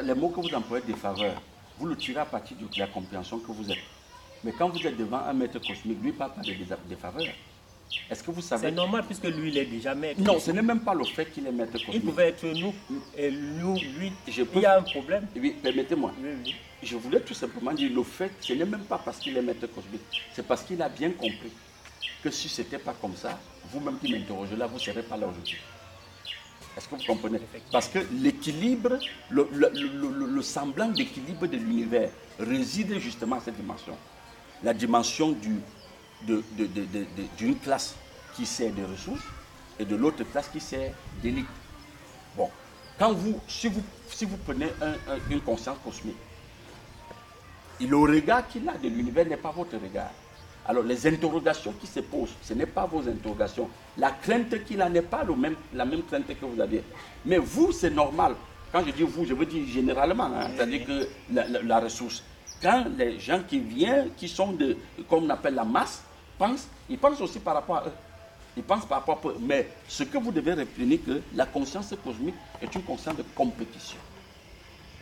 les mots que vous employez, défaveur, vous le tirez à partir de la compréhension que vous êtes. Mais quand vous êtes devant un maître cosmique, lui ne parle pas de défaveur. Est-ce que vous savez? C'est normal puisque lui, il est déjà maître. Non, ce n'est même pas le fait qu'il est maître cosmique. Il pouvait être nous. Et lui, il y a un problème. Oui, permettez-moi. Oui. Je voulais tout simplement dire le fait, ce n'est même pas parce qu'il est maître cosmique. C'est parce qu'il a bien compris que si ce n'était pas comme ça, vous-même qui m'interrogez là, vous ne serez pas là aujourd'hui. Est-ce que vous comprenez? Parce que l'équilibre, le semblant d'équilibre de l'univers réside justement à cette dimension. La dimension d'une classe qui sert de ressources et de l'autre classe qui sert d'élite. Bon, Si vous prenez une conscience cosmique, le regard qu'il a de l'univers n'est pas votre regard. Alors les interrogations qui se posent, ce n'est pas vos interrogations. La crainte qu'il a n'est pas la même crainte que vous avez. Mais vous, c'est normal. Quand je dis vous, je veux dire généralement, hein, c'est-à-dire que la ressource. Quand les gens qui viennent, qui sont comme on appelle la masse, ils pensent aussi par rapport à eux. Ils pensent par rapport à eux. Mais ce que vous devez retenir, que la conscience cosmique est une conscience de compétition.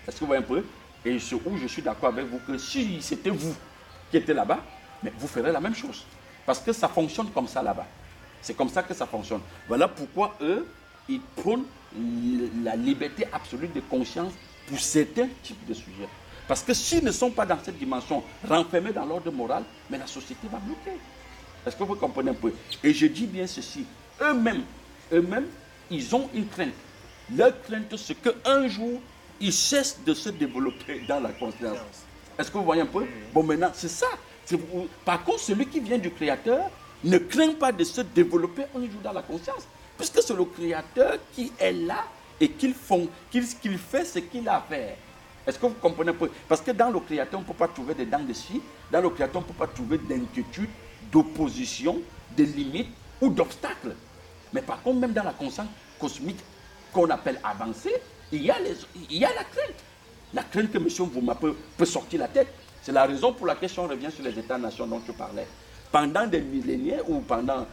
Est-ce que vous voyez un peu? Et ce où je suis d'accord avec vous, que si c'était vous qui étiez là-bas, mais vous ferez la même chose. Parce que ça fonctionne comme ça là-bas. C'est comme ça que ça fonctionne. Voilà pourquoi eux, ils prônent la liberté absolue de conscience pour certains types de sujets. Parce que s'ils ne sont pas dans cette dimension, renfermés dans l'ordre moral, mais la société va bloquer. Est-ce que vous comprenez un peu? Et je dis bien ceci, eux-mêmes, ils ont une crainte. Leur crainte, c'est qu'un jour, ils cessent de se développer dans la conscience. Est-ce que vous voyez un peu? Bon, maintenant, c'est ça. Par contre, celui qui vient du Créateur ne craint pas de se développer un jour dans la conscience, puisque c'est le Créateur qui est là et qu'il fait ce qu'il a à faire. Est-ce que vous comprenez un peu? Parce que dans le Créateur, on ne peut pas trouver des dents de scie. Dans le Créateur, on ne peut pas trouver d'inquiétude, d'opposition, de limites ou d'obstacles. Mais par contre, même dans la conscience cosmique qu'on appelle avancée, il y a la crainte. La crainte que M. Nvouma peut sortir la tête. C'est la raison pour laquelle, si on revient sur les États-nations dont tu parlais, pendant des millénaires ou pendant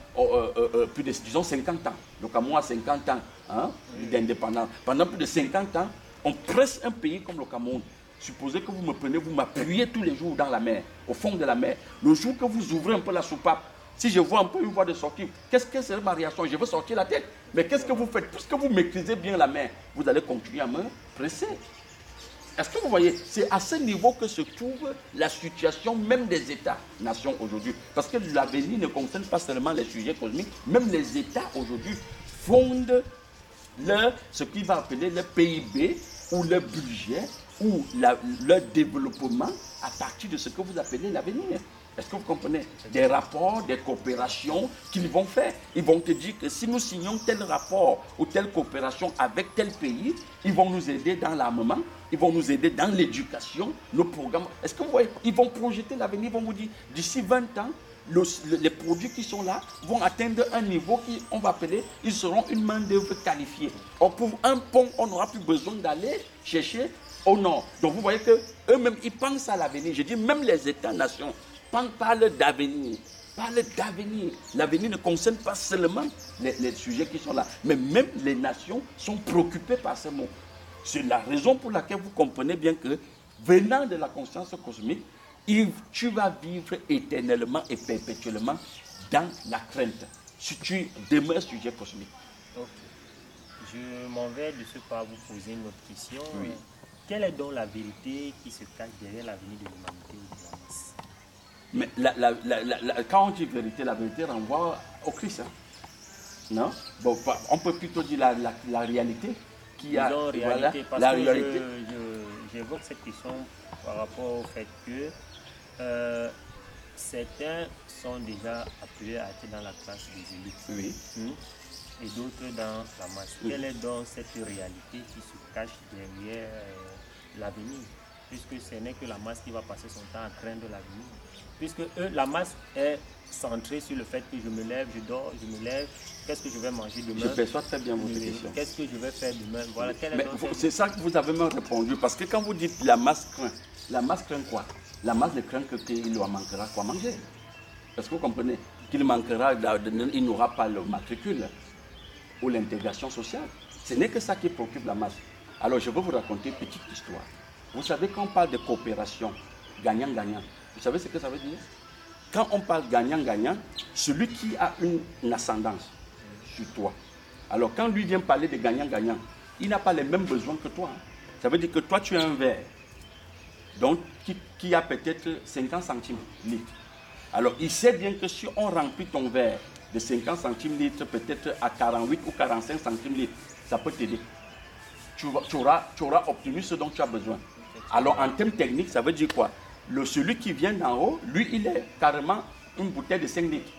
plus de, disons, 50 ans, le Cameroun a 50 ans d'indépendance, pendant plus de 50 ans, on presse un pays comme le Cameroun. Supposez que vous me prenez, vous m'appuyez tous les jours dans la mer, au fond de la mer. Le jour que vous ouvrez un peu la soupape, si je vois un peu une voie de sortie, qu'est-ce que c'est ma réaction? Je veux sortir la tête. Mais qu'est-ce que vous faites? Puisque vous maîtrisez bien la mer, vous allez continuer à me presser. Est-ce que vous voyez? C'est à ce niveau que se trouve la situation même des États-nations aujourd'hui. Parce que l'avenir ne concerne pas seulement les sujets cosmiques, même les États aujourd'hui fondent ce qu'ils vont appeler le PIB ou le budget ou leur développement à partir de ce que vous appelez l'avenir. Est-ce que vous comprenez? Des rapports, des coopérations qu'ils vont faire. Ils vont te dire que si nous signons tel rapport ou telle coopération avec tel pays, ils vont nous aider dans l'armement, ils vont nous aider dans l'éducation, nos programmes. Est-ce que vous voyez? Ils vont projeter l'avenir, ils vont vous dire, d'ici 20 ans, les produits qui sont là vont atteindre un niveau qu'on va appeler, ils seront une main-d'œuvre qualifiée. Or, pour un pont, on n'aura plus besoin d'aller chercher au nord. Donc, vous voyez qu'eux-mêmes, ils pensent à l'avenir. Je dis, même les États-nations parlent d'avenir. Parlent d'avenir. L'avenir ne concerne pas seulement les sujets qui sont là, mais même les nations sont préoccupées par ce mot. C'est la raison pour laquelle vous comprenez bien que, venant de la conscience cosmique, tu vas vivre éternellement et perpétuellement dans la crainte, si tu demeures sujet cosmique. Ok. Je m'en vais de ce pas vous poser une autre question. Oui. Quelle est donc la vérité qui se cache derrière l'avenir de l'humanité ou de la masse? Mais quand on dit vérité, la vérité renvoie au Christ. Hein? Non? Bon, on peut plutôt dire la réalité. Disons réalité, parce la que réalité. j'évoque cette question par rapport au fait que certains sont déjà appelés à être dans la classe des élites. Oui. Et d'autres dans la masse. Oui. Quelle est donc cette réalité qui se cache derrière l'avenir? Puisque ce n'est que la masse qui va passer son temps à craindre l'avenir. Puisque la masse est centrée sur le fait que je me lève, je dors, je me lève, qu'est-ce que je vais manger demain? Je perçois très bien votre question. Qu'est-ce que je vais faire demain? Voilà, c'est ça que vous avez même répondu, parce que quand vous dites la masse craint quoi? La masse ne craint qu'il lui manquera quoi manger. Est-ce que vous comprenez? Qu'il manquera, il n'aura pas le matricule ou l'intégration sociale. Ce n'est que ça qui préoccupe la masse. Alors je vais vous raconter une petite histoire. Vous savez, quand on parle de coopération, gagnant-gagnant, vous savez ce que ça veut dire? Quand on parle gagnant-gagnant, celui qui a une ascendance sur toi. Alors quand lui vient parler de gagnant-gagnant, il n'a pas les mêmes besoins que toi. Ça veut dire que toi tu as un verre, donc qui a peut-être 50 centimes litres. Alors il sait bien que si on remplit ton verre de 50 centimes litres, peut-être à 48 ou 45 centimes litres, ça peut t'aider. Tu auras obtenu ce dont tu as besoin. Alors en termes techniques, ça veut dire quoi? Celui qui vient d'en haut, lui, il est carrément une bouteille de 5 litres.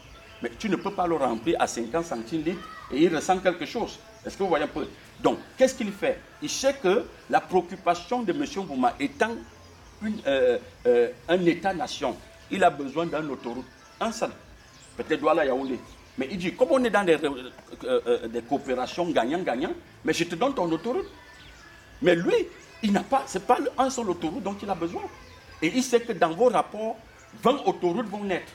Mais tu ne peux pas le remplir à 50 centimes litres et il ressent quelque chose. Est-ce que vous voyez un peu? Donc, qu'est-ce qu'il fait? Il sait que la préoccupation de M. Bouma étant un État-nation, il a besoin d'un autoroute, un seul, peut-être Douala Yaoundé. Mais il dit, comme on est dans des coopérations gagnant-gagnant, mais je te donne ton autoroute. Mais lui, il n'a pas, c'est pas un seul autoroute dont il a besoin. Et il sait que dans vos rapports, 20 autoroutes vont naître.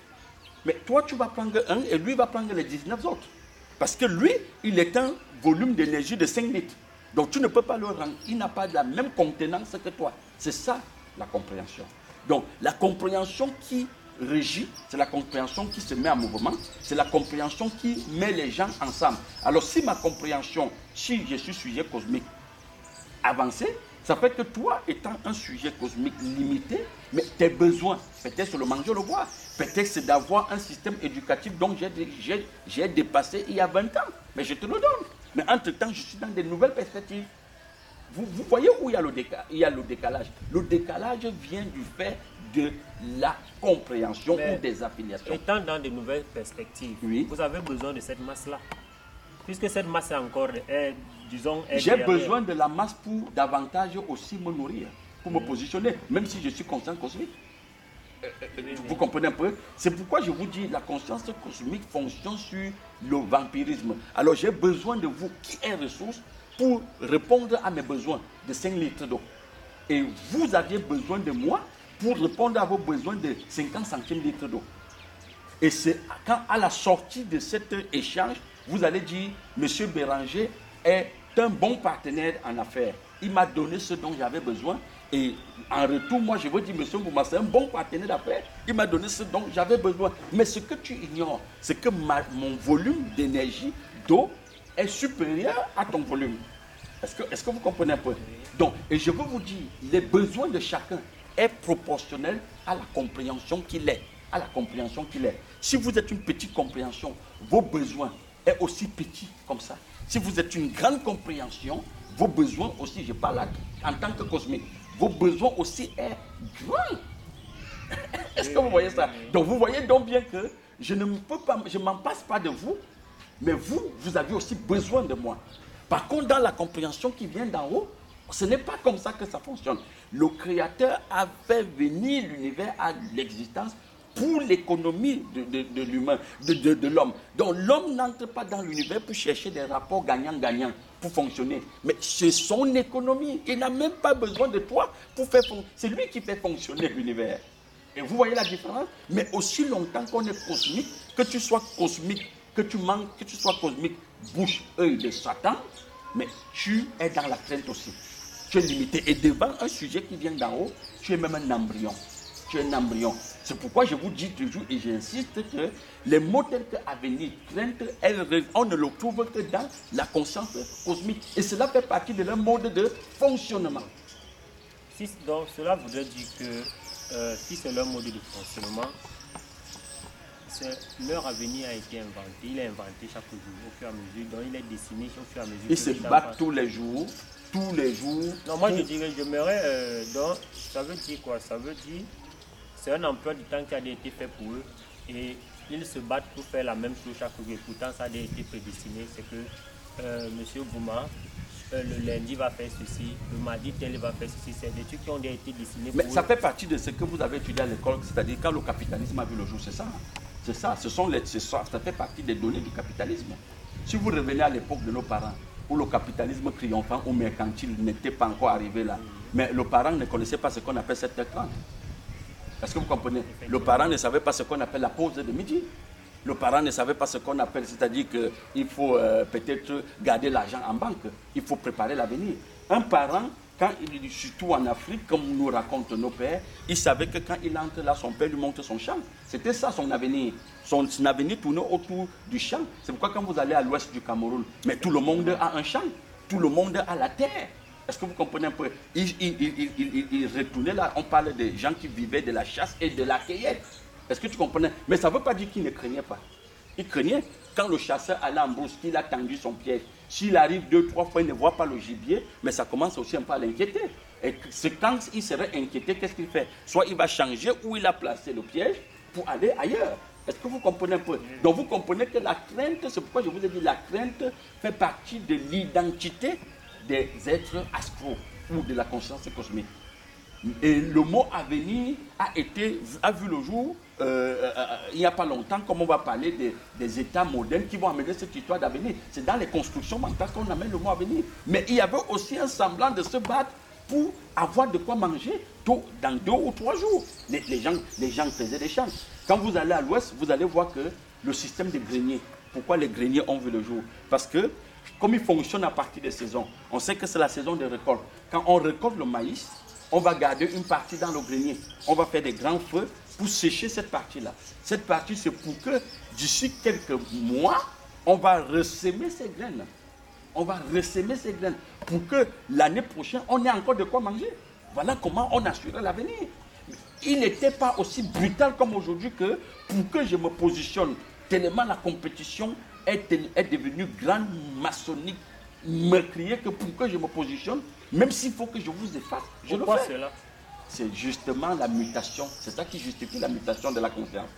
Mais toi, tu vas prendre un et lui va prendre les 19 autres. Parce que lui, il est un volume d'énergie de 5 litres. Donc tu ne peux pas le rendre. Il n'a pas la même contenance que toi. C'est ça la compréhension. Donc la compréhension qui régit, c'est la compréhension qui se met en mouvement, c'est la compréhension qui met les gens ensemble. Alors si ma compréhension, si je suis sujet cosmique avancé, ça fait que toi, étant un sujet cosmique limité, mais tes besoins, peut-être c'est le manger, le boire, peut-être c'est d'avoir un système éducatif dont j'ai dépassé il y a 20 ans, mais je te le donne. Mais entre-temps, je suis dans des nouvelles perspectives. Vous voyez où il y a le décalage. Le décalage vient du fait de la compréhension ou des affiliations. Étant dans de nouvelles perspectives, oui, vous avez besoin de cette masse-là. Puisque cette masse encore est, disons... J'ai besoin de la masse pour davantage aussi me nourrir, pour me positionner, même si je suis conscient cosmique. Vous comprenez un peu? C'est pourquoi je vous dis, la conscience cosmique fonctionne sur le vampirisme. Alors j'ai besoin de vous qui êtes ressources pour répondre à mes besoins de 5 litres d'eau. Et vous aviez besoin de moi pour répondre à vos besoins de 50 centimes litres d'eau. Et c'est quand à la sortie de cet échange, vous allez dire, Monsieur Béranger est un bon partenaire en affaires. Il m'a donné ce dont j'avais besoin. Et en retour, moi, je veux dire, Monsieur Bouma, c'est un bon partenaire d'affaires. Il m'a donné ce dont j'avais besoin. Mais ce que tu ignores, c'est que mon volume d'énergie, d'eau, est supérieur à ton volume. Est-ce que vous comprenez un peu? Donc, et je veux vous dire, les besoins de chacun est proportionnel à la compréhension qu'il est. À la compréhension qu'il est. Si vous êtes une petite compréhension, vos besoins sont aussi petits comme ça. Si vous êtes une grande compréhension, vos besoins aussi, je parle en tant que cosmique, vos besoins aussi sont grands. Est-ce que vous voyez ça? Donc vous voyez donc bien que je ne peux pas, je m'en passe pas de vous, mais vous avez aussi besoin de moi. Par contre, dans la compréhension qui vient d'en haut, ce n'est pas comme ça que ça fonctionne. Le Créateur a fait venir l'univers à l'existence pour l'économie de l'humain, de l'homme. Donc l'homme n'entre pas dans l'univers pour chercher des rapports gagnant-gagnant pour fonctionner. Mais c'est son économie. Il n'a même pas besoin de toi pour faire fonctionner. C'est lui qui fait fonctionner l'univers. Et vous voyez la différence? Mais aussi longtemps qu'on est cosmique, que tu sois cosmique, que tu manques, que tu sois cosmique, bouche, œil de Satan, mais tu es dans la crainte aussi. Tu es limité. Et devant un sujet qui vient d'en haut, tu es même un embryon. Tu es un embryon. C'est pourquoi je vous dis toujours et j'insiste que les mots tels que avenir, crainte, on ne le trouve que dans la conscience cosmique. Et cela fait partie de leur mode de fonctionnement. Donc cela voudrait dire que si c'est leur mode de fonctionnement, leur avenir a été inventé. Il est inventé chaque jour au fur et à mesure. Donc il est dessiné au fur et à mesure. Ils se battent tous les jours. Tous les jours. Non, moi je dirais, donc ça veut dire quoi? Ça veut dire c'est un emploi du temps qui a été fait pour eux et ils se battent pour faire la même chose chaque jour. Et pourtant ça a été prédestiné. C'est que Monsieur Bouma, le lundi va faire ceci, le mardi tel va faire ceci. C'est des trucs qui ont été dessinés pour eux. Mais ça fait partie de ce que vous avez étudié à l'école, c'est-à-dire quand le capitalisme a vu le jour, c'est ça. C'est ça, ça fait partie des données du capitalisme. Si vous revenez à l'époque de nos parents, où le capitalisme triomphant ou mercantile n'était pas encore arrivé là, mais le parent ne connaissait pas ce qu'on appelle 7h30. Est-ce que vous comprenez? Le parent ne savait pas ce qu'on appelle la pause de midi. Le parent ne savait pas ce qu'on appelle, c'est-à-dire qu'il faut peut-être garder l'argent en banque. Il faut préparer l'avenir. Un parent, quand il, surtout en Afrique, comme nous racontent nos pères, il savait que quand il entre là, son père lui montre son champ. C'était ça son avenir. Son avenir tournait autour du champ. C'est pourquoi quand vous allez à l'ouest du Cameroun, mais tout le monde a un champ. Tout le monde a la terre. Est-ce que vous comprenez un peu? Il retournait là, on parle des gens qui vivaient de la chasse et de la cueillette. Est-ce que tu comprenais? Mais ça ne veut pas dire qu'il ne craignait pas. Il craignait. Quand le chasseur allait en brousse, qu'il a tendu son piège, s'il arrive 2-3 fois, il ne voit pas le gibier, mais ça commence aussi un peu à l'inquiéter. Et c'est quand il serait inquiété, qu'est-ce qu'il fait? Soit il va changer où il a placé le piège pour aller ailleurs. Est-ce que vous comprenez un peu? Donc vous comprenez que la crainte, c'est pourquoi je vous ai dit, la crainte fait partie de l'identité des êtres astraux ou de la conscience cosmique. Et le mot avenir a vu le jour il n'y a pas longtemps, comme on va parler des États modernes qui vont amener cette histoire d'avenir. C'est dans les constructions mentales qu'on amène le mot avenir. Mais il y avait aussi un semblant de se battre pour avoir de quoi manger dans 2 ou 3 jours. Les gens faisaient des champs. Quand vous allez à l'ouest, vous allez voir que le système des greniers, pourquoi les greniers ont vu le jour? Parce que, comme ils fonctionnent à partir des saisons, on sait que c'est la saison de récolte. Quand on récolte le maïs, on va garder une partie dans le grenier. On va faire des grands feux pour sécher cette partie-là. Cette partie, c'est pour que d'ici quelques mois, on va ressemer ces graines. On va ressemer ces graines pour que l'année prochaine, on ait encore de quoi manger. Voilà comment on assurait l'avenir. Il n'était pas aussi brutal comme aujourd'hui que pour que je me positionne, tellement la compétition est devenue grande, maçonnique, meurtrière, que pour que je me positionne, même s'il faut que je vous efface, je le fais. Pourquoi cela? C'est justement la mutation. C'est ça qui justifie la mutation de la conscience.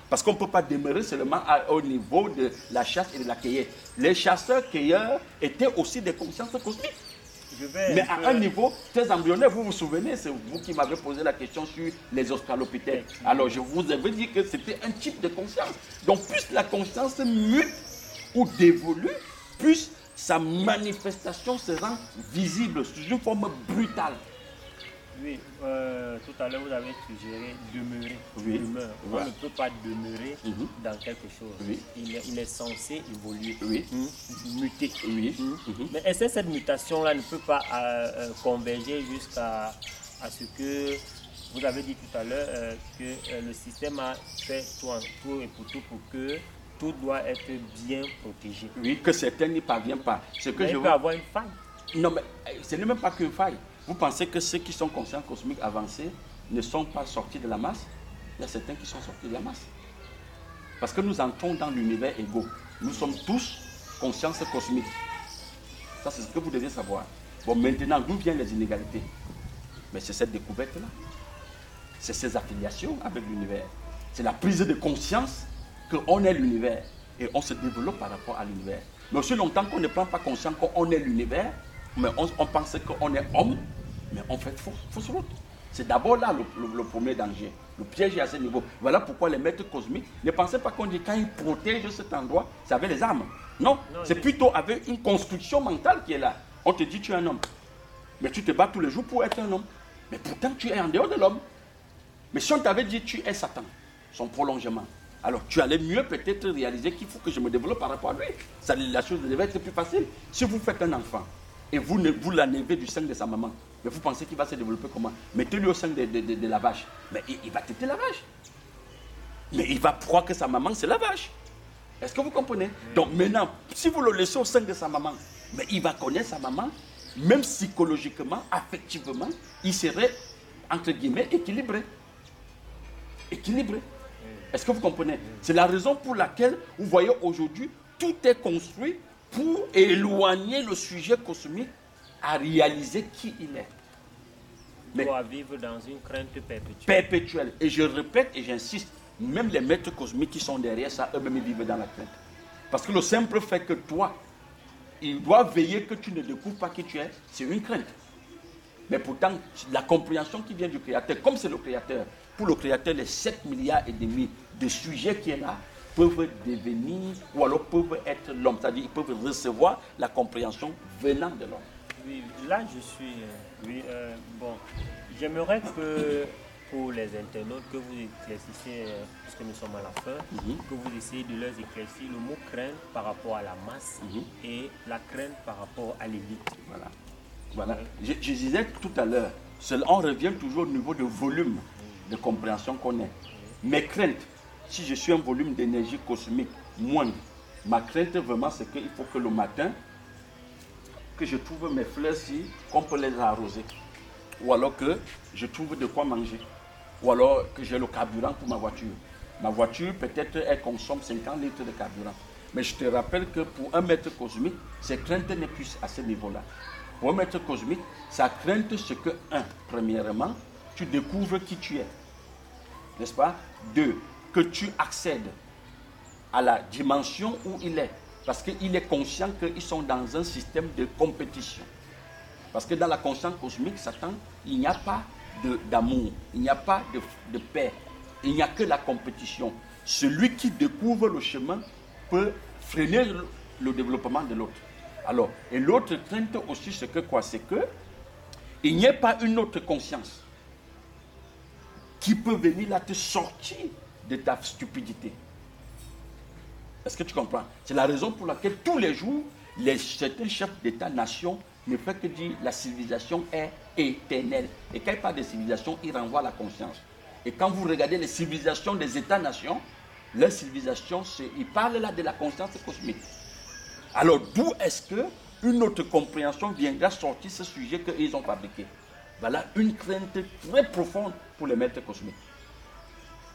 Parce qu'on ne peut pas demeurer seulement au niveau de la chasse et de la cueillette. Les chasseurs-cueilleurs étaient aussi des consciences cosmiques. Mais à un niveau très embryonnaire, vous vous souvenez, c'est vous qui m'avez posé la question sur les australopithèques. Alors je vous avais dit que c'était un type de conscience. Donc plus la conscience mute ou dévolue, plus sa manifestation se rend visible sous une forme brutale. Oui, tout à l'heure vous avez suggéré demeurer. Oui. Demeure. On ne peut pas demeurer dans quelque chose. Oui. Il est censé évoluer, Oui. muter. Oui. Mais est-ce que cette mutation-là ne peut pas converger jusqu'à ce que vous avez dit tout à l'heure que le système a fait tout et pour que tout doit être bien protégé? Oui, que certains n'y parviennent pas. Ce que Mais il peut avoir une faille. Non, mais ce n'est même pas qu'une faille. Vous pensez que ceux qui sont conscients cosmiques avancés ne sont pas sortis de la masse? Il y a certains qui sont sortis de la masse. Parce que nous entrons dans l'univers égaux. Nous sommes tous conscience cosmique. Ça, c'est ce que vous devez savoir. Bon, maintenant, d'où viennent les inégalités? Mais c'est cette découverte-là. C'est ces affiliations avec l'univers. C'est la prise de conscience qu'on est l'univers. Et on se développe par rapport à l'univers. Mais aussi longtemps qu'on ne prend pas conscience qu'on est l'univers, mais on pense qu'on est homme, mais on fait fausse route. C'est d'abord là le premier danger. Le piège est à ce niveau. Voilà pourquoi les maîtres cosmiques ne pensaient pas qu'on dit quand ils protègent cet endroit, c'est avec les armes. Non, c'est plutôt avec une construction mentale qui est là. On te dit tu es un homme. Mais tu te bats tous les jours pour être un homme. Mais pourtant tu es en dehors de l'homme. Mais si on t'avait dit tu es Satan, son prolongement, alors tu allais mieux peut-être réaliser qu'il faut que je me développe par rapport à lui. Ça, la chose devait être plus facile. Si vous faites un enfant et vous l'enlevez du sein de sa maman, mais vous pensez qu'il va se développer comment? Mettez-lui au sein de la vache. Mais il va têter la vache. Mais il va croire que sa maman c'est la vache. Est-ce que vous comprenez? Donc maintenant, si vous le laissez au sein de sa maman, mais il va connaître sa maman, même psychologiquement, affectivement, il serait, entre guillemets, équilibré. Équilibré. Est-ce que vous comprenez? C'est la raison pour laquelle, vous voyez aujourd'hui, tout est construit pour éloigner le sujet cosmique à réaliser qui il est. Mais doit vivre dans une crainte perpétuelle. Perpétuelle. Et je répète et j'insiste, même les maîtres cosmiques qui sont derrière ça, eux-mêmes vivent dans la crainte. Parce que le simple fait que toi, il doit veiller que tu ne découvres pas qui tu es, c'est une crainte. Mais pourtant, la compréhension qui vient du Créateur, comme c'est le Créateur, pour le Créateur, les 7 milliards et demi de sujets qui est là peuvent devenir, ou alors peuvent être l'homme. C'est-à-dire ils peuvent recevoir la compréhension venant de l'homme. Oui, là je suis... bon, j'aimerais que pour les internautes, que vous éclaircissiez, puisque nous sommes à la fin, que vous essayez de leur éclaircir le mot crainte par rapport à la masse et la crainte par rapport à l'élite. Voilà. Je disais tout à l'heure, on revient toujours au niveau de volume de compréhension qu'on est. Mes craintes, si je suis un volume d'énergie cosmique moindre, ma crainte vraiment c'est qu'il faut que le matin, que je trouve mes fleurs si qu'on peut les arroser. Ou alors que je trouve de quoi manger. Ou alors que j'ai le carburant pour ma voiture. Ma voiture, peut-être, elle consomme 50 litres de carburant. Mais je te rappelle que pour un maître cosmique, ses craintes n'est plus à ce niveau-là. Pour un maître cosmique, sa crainte, c'est que, premièrement, tu découvres qui tu es. N'est-ce pas? 2, que tu accèdes à la dimension où il est. Parce qu'il est conscient qu'ils sont dans un système de compétition. Parce que dans la conscience cosmique, Satan, il n'y a pas d'amour, il n'y a pas de paix, il n'y a que la compétition. Celui qui découvre le chemin peut freiner le développement de l'autre. Alors, et l'autre crainte aussi, c'est que quoi? C'est que il n'y ait pas une autre conscience qui peut venir là te sortir de ta stupidité. Est-ce que tu comprends? C'est la raison pour laquelle tous les jours, certains chefs d'État-nation ne font que dire la civilisation est éternelle. Et quand il parle de civilisation, il renvoie à la conscience. Et quand vous regardez les civilisations des États-nations, leur civilisation, ils parlent là de la conscience cosmique. Alors d'où est-ce qu'une autre compréhension viendra sortir ce sujet qu'ils ont fabriqué? Voilà une crainte très profonde pour les maîtres cosmiques.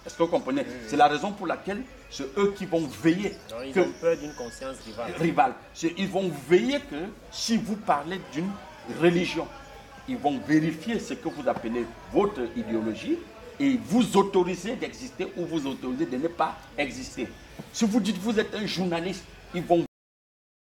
Est-ce que vous comprenez? C'est la raison pour laquelle c'est eux qui vont veiller. Donc, ils ont peur d'une conscience rivale. Ils vont veiller que si vous parlez d'une religion, ils vont vérifier ce que vous appelez votre idéologie et vous autoriser d'exister ou vous autoriser de ne pas exister. Si vous dites que vous êtes un journaliste, ils vont